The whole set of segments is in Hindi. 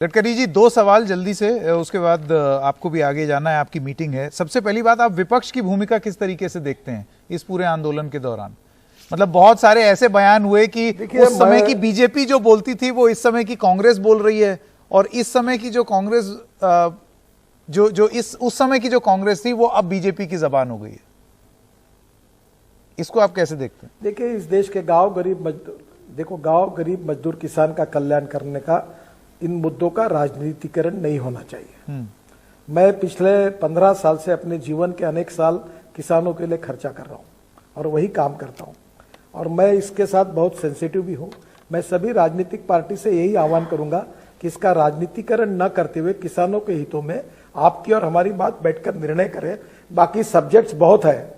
गडकरी जी, दो सवाल जल्दी से, उसके बाद आपको भी आगे जाना है, आपकी मीटिंग है। सबसे पहली बात, आप विपक्ष की भूमिका किस तरीके से देखते हैं इस पूरे आंदोलन के दौरान? मतलब बहुत सारे ऐसे बयान हुए कि उस समय की बीजेपी जो बोलती थी वो इस समय की कांग्रेस बोल रही है, और इस समय की जो कांग्रेस उस समय की जो कांग्रेस थी वो अब बीजेपी की जबान हो गई है। इसको आप कैसे देखते हैं? देखिए, इस देश के गांव गरीब मजदूर किसान का कल्याण करने का, इन मुद्दों का राजनीतिकरण नहीं होना चाहिए। मैं पिछले 15 साल से अपने जीवन के अनेक साल किसानों के लिए खर्चा कर रहा हूं और वही काम करता हूं, और मैं इसके साथ बहुत सेंसिटिव भी हूं। मैं सभी राजनीतिक पार्टी से यही आह्वान करूंगा कि इसका राजनीतिकरण न करते हुए किसानों के हितों में आपकी और हमारी बात बैठकर निर्णय करें। बाकी सब्जेक्ट्स बहुत है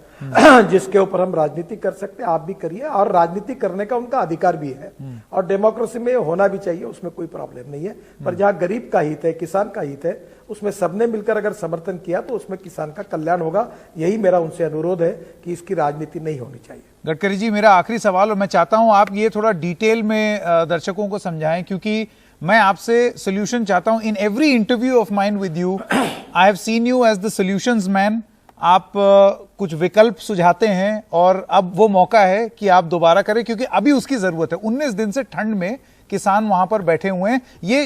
जिसके ऊपर हम राजनीति कर सकते हैं, आप भी करिए, और राजनीति करने का उनका अधिकार भी है, और डेमोक्रेसी में होना भी चाहिए, उसमें कोई प्रॉब्लम नहीं है। पर जहां गरीब का हित है, किसान का हित है, उसमें सबने मिलकर अगर समर्थन किया तो उसमें किसान का कल्याण होगा। यही मेरा उनसे अनुरोध है कि इसकी राजनीति नहीं होनी चाहिए। गडकरी जी, मेरा आखिरी सवाल, और मैं चाहता हूं आप ये थोड़ा डिटेल में दर्शकों को समझाएं, क्योंकि मैं आपसे सोल्यूशन चाहता हूं। In every interview of mine with you, I have seen you as the solutions man. आप कुछ विकल्प सुझाते हैं, और अब वो मौका है कि आप दोबारा करें, क्योंकि अभी उसकी जरूरत है। 19 दिन से ठंड में किसान वहां पर बैठे हुए हैं, ये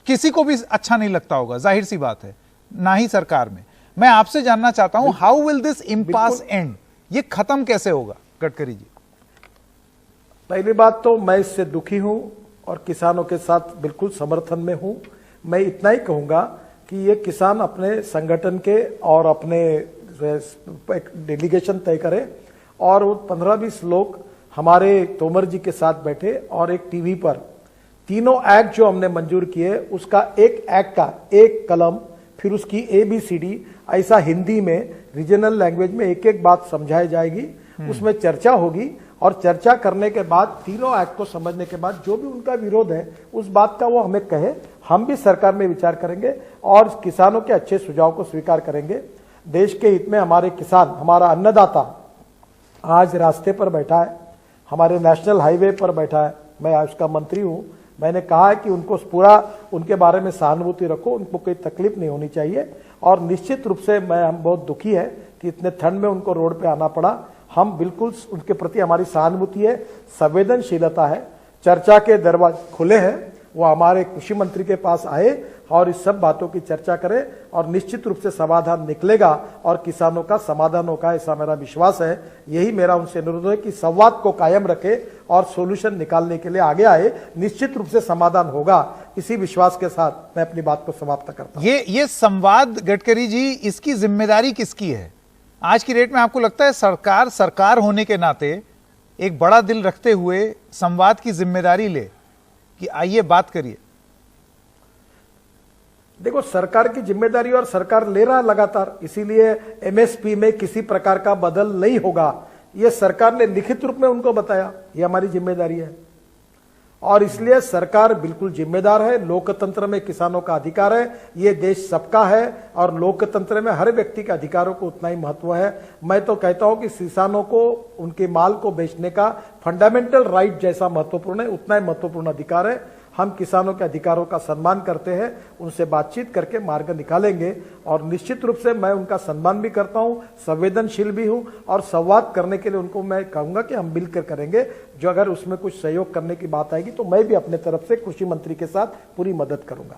किसी को भी अच्छा नहीं लगता होगा, जाहिर सी बात है, ना ही सरकार में। मैं आपसे जानना चाहता हूं, how will this impasse and? ये खत्म कैसे होगा गडकरी जी? पहली बात तो मैं इससे दुखी हूं और किसानों के साथ बिल्कुल समर्थन में हूं। मैं इतना ही कहूंगा कि ये किसान अपने संगठन के और अपने एक डेलीगेशन तय करे, और वो 15-20 लोग हमारे तोमर जी के साथ बैठे, और एक टीवी पर तीनों एक्ट जो हमने मंजूर किए उसका एक एक्ट का एक कलम, फिर उसकी ABCD ऐसा हिंदी में रीजनल लैंग्वेज में एक एक बात समझाई जाएगी। उसमें चर्चा होगी, और चर्चा करने के बाद तीनों एक्ट को समझने के बाद जो भी उनका विरोध है उस बात का वो हमें कहे, हम भी सरकार में विचार करेंगे और किसानों के अच्छे सुझाव को स्वीकार करेंगे। देश के हित में हमारे किसान, हमारा अन्नदाता आज रास्ते पर बैठा है, हमारे नेशनल हाईवे पर बैठा है। मैं आज उसका मंत्री हूं। मैंने कहा है कि उनको पूरा उनके बारे में सहानुभूति रखो, उनको कोई तकलीफ नहीं होनी चाहिए। और निश्चित रूप से हम बहुत दुखी है कि इतने ठंड में उनको रोड पे आना पड़ा। हम बिल्कुल उनके प्रति हमारी सहानुभूति है, संवेदनशीलता है, चर्चा के दरवाजे खुले हैं। वो हमारे कृषि मंत्री के पास आए और इस सब बातों की चर्चा करें, और निश्चित रूप से समाधान निकलेगा और किसानों का समाधान होगा, ऐसा मेरा विश्वास है। यही मेरा उनसे अनुरोध है कि संवाद को कायम रखे और सॉल्यूशन निकालने के लिए आगे आए। निश्चित रूप से समाधान होगा, इसी विश्वास के साथ मैं अपनी बात को समाप्त करता हूं। ये संवाद, गडकरी जी, इसकी जिम्मेदारी किसकी है आज की डेट में? आपको लगता है सरकार होने के नाते एक बड़ा दिल रखते हुए संवाद की जिम्मेदारी ले कि आइए बात करिए? देखो, सरकार की जिम्मेदारी और सरकार ले रहा लगातार, इसीलिए MSP में किसी प्रकार का बदल नहीं होगा, ये सरकार ने लिखित रूप में उनको बताया। ये हमारी जिम्मेदारी है, और इसलिए सरकार बिल्कुल जिम्मेदार है। लोकतंत्र में किसानों का अधिकार है, ये देश सबका है, और लोकतंत्र में हर व्यक्ति के अधिकारों को उतना ही महत्व है। मैं तो कहता हूं कि किसानों को उनके माल को बेचने का फंडामेंटल राइट जैसा महत्वपूर्ण है, उतना ही महत्वपूर्ण अधिकार है। हम किसानों के अधिकारों का सम्मान करते हैं, उनसे बातचीत करके मार्ग निकालेंगे, और निश्चित रूप से मैं उनका सम्मान भी करता हूं, संवेदनशील भी हूं, और संवाद करने के लिए उनको मैं कहूंगा कि हम मिलकर करेंगे। जो अगर उसमें कुछ सहयोग करने की बात आएगी तो मैं भी अपने तरफ से कृषि मंत्री के साथ पूरी मदद करूंगा।